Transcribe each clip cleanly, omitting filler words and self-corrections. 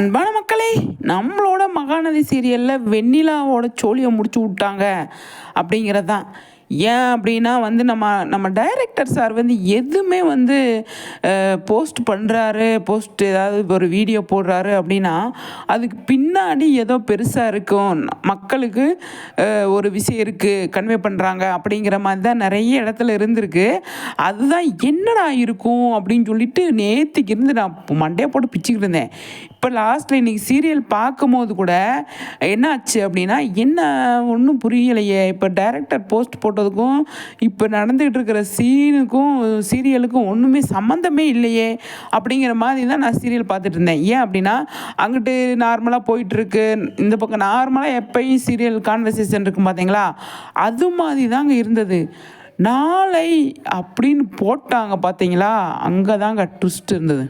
அன்பான மக்களே, நம்மளோட மகாநதி சீரியலில் வெண்ணிலாவோட சோழியை முடிச்சு விட்டாங்க அப்படிங்கிறது தான். ஏன் அப்படின்னா நம்ம நம்ம டைரக்டர் சார் எதுவுமே போஸ்ட் பண்ணுறாரு, போஸ்ட் ஏதாவது ஒரு வீடியோ போடுறாரு அப்படின்னா அதுக்கு பின்னாடி ஏதோ பெருசாக இருக்கும், மக்களுக்கு ஒரு விஷயம் இருக்குது, கன்வே பண்ணுறாங்க அப்படிங்கிற மாதிரி தான் நிறைய இடத்துல இருந்திருக்கு. அதுதான் என்னடா இருக்கும் அப்படின்னு சொல்லிட்டு நேற்றுக்கு இருந்து நான் மண்டையை போட்டு பிச்சுக்கிட்டு இருந்தேன். இப்போ லாஸ்ட்டில் இன்றைக்கி சீரியல் பார்க்கும்போது கூட என்ன ஆச்சு அப்படின்னா, என்ன ஒன்றும் புரியலையே, இப்போ டைரக்டர் போஸ்ட் போட்டதுக்கும் இப்போ நடந்துக்கிட்டு இருக்கிற சீனுக்கும் சீரியலுக்கும் ஒன்றுமே சம்மந்தமே இல்லையே அப்படிங்கிற மாதிரி தான் நான் சீரியல் பார்த்துட்டு இருந்தேன். ஏன் அப்படின்னா, அங்கிட்டு நார்மலாக போயிட்டுருக்கு, இந்த பக்கம் நார்மலாக எப்பயும் சீரியல் கான்வர்சேஷன் இருக்கும் பார்த்தீங்களா, அது மாதிரி தாங்க இருந்தது. நாளை அப்படின்னு போட்டாங்க பார்த்தீங்களா, அங்கே தாங்க ட்விஸ்ட் இருந்தது.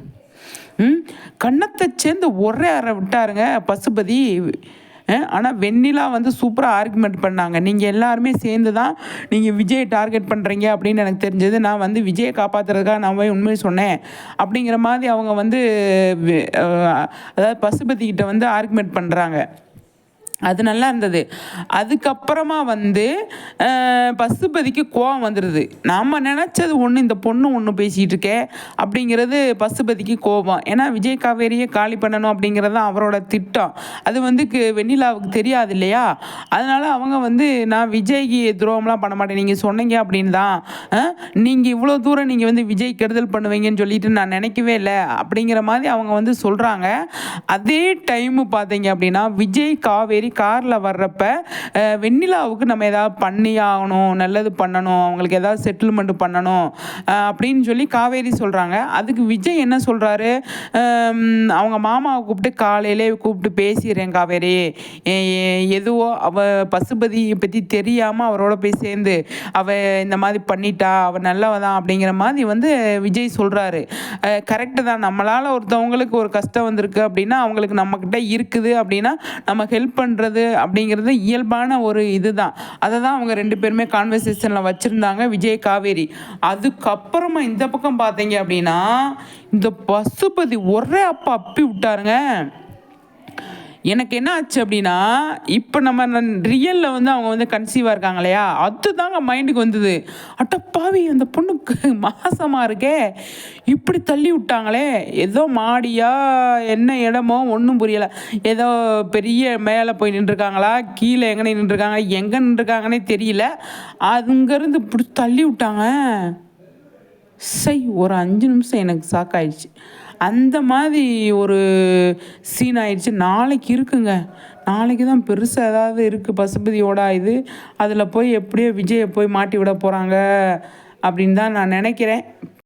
கன்னத்தை சேர்ந்து ஒரே அறை விட்டாருங்க பசுபதி. ஆனால் வெண்ணிலா சூப்பராக ஆர்குமெண்ட் பண்ணாங்க. நீங்கள் எல்லாருமே சேர்ந்து தான் நீங்கள் விஜயை டார்கெட் பண்ணுறீங்க அப்படின்னு எனக்கு தெரிஞ்சது. நான் விஜயை காப்பாற்றுறதுக்காக நான் போய் உண்மையை சொன்னேன் அப்படிங்கிற மாதிரி அவங்க அதாவது பசுபதிக்கிட்ட ஆர்குமெண்ட் பண்ணுறாங்க. அது நல்லா இருந்தது. அதுக்கப்புறமா பசுபதிக்கு கோவம் வந்துடுது. நம்ம நினச்சது ஒன்று, இந்த பொண்ணு ஒன்று பேசிகிட்டு இருக்கே அப்படிங்கிறது பசுபதிக்கு கோபம். ஏன்னா விஜய் காவேரியை காலி பண்ணணும் அப்படிங்கிறது தான் அவரோட திட்டம். அது வெண்ணிலாவுக்கு தெரியாது இல்லையா. அதனால் அவங்க நான் விஜய்க்கு துரோகம்லாம் பண்ண மாட்டேன், நீங்கள் சொன்னீங்க அப்படின்னு தான், நீங்கள் இவ்வளோ தூரம் நீங்கள் விஜய் கெடுதல் பண்ணுவீங்கன்னு சொல்லிட்டு நான் நினைக்கவே இல்லை அப்படிங்கிற மாதிரி அவங்க சொல்கிறாங்க. அதே டைமு பார்த்தீங்க அப்படின்னா விஜய் காவேரி காரில் வர்றப்ப வெண்ணிலாவுக்கு நம்ம ஏதாவது பண்ணி ஆகணும், நல்லது பண்ணணும், அவங்களுக்கு ஏதாவது செட்டில்மெண்ட் பண்ணணும் அப்படின்னு சொல்லி காவேரி சொல்கிறாங்க. அதுக்கு விஜய் என்ன சொல்கிறாரு, அவங்க மாமாவை கூப்பிட்டு காலையிலே கூப்பிட்டு பேசிடுறேன் காவேரி, எதுவோ பசுபதியை பற்றி தெரியாமல் அவரோட போய் சேர்ந்து இந்த மாதிரி பண்ணிட்டா, நல்லவதான் அப்படிங்கிற மாதிரி விஜய் சொல்கிறாரு. கரெக்டு தான். நம்மளால் ஒருத்தவங்களுக்கு ஒரு கஷ்டம் வந்திருக்கு அப்படின்னா அவங்களுக்கு நம்மக்கிட்ட இருக்குது அப்படின்னா நம்ம ஹெல்ப் பண்ணுறது அப்படிங்கிறது இயல்பான ஒரு இதுதான். அதை தான் அவங்க ரெண்டு பேருமே கான்வர்சேஷனில் வச்சுருந்தாங்க, விஜய் காவேரி. அதுக்கப்புறமா இந்த பக்கம் பார்த்தீங்க அப்படின்னா இந்த பசுபதி ஒரே அப்பி விட்டாருங்க. எனக்கு என்ன ஆச்சு அப்படின்னா, இப்போ நம்ம ரியலில் அவங்க கன்சீவாக இருக்காங்க இல்லையா, அது தாங்க மைண்டுக்கு வந்தது. அட்டப்பாவி, அந்த பொண்ணுக்கு மாசமாக இருக்கே, இப்படி தள்ளி விட்டாங்களே, ஏதோ மாடியா என்ன இடமோ ஒன்றும் புரியலை, ஏதோ பெரிய மேலே போய் நின்றுருக்காங்களா, கீழே எங்கே நின்றுருக்காங்க, எங்கே நின்றுருக்காங்கன்னே தெரியல, அங்கேருந்து இப்படி தள்ளி விட்டாங்க. ஒரு 5 நிமிஷம் எனக்கு ஷாக்காயிடுச்சு. அந்த மாதிரி ஒரு சீன் ஆயிடுச்சு. நாளைக்கு இருக்குங்க, நாளைக்கு தான் பெருசாக ஏதாவது இருக்குது பசுபதியோட இது. அதில் போய் எப்படியோ விஜயை போய் மாட்டி விட போகிறாங்க அப்படின்னு தான் நான் நினைக்கிறேன்.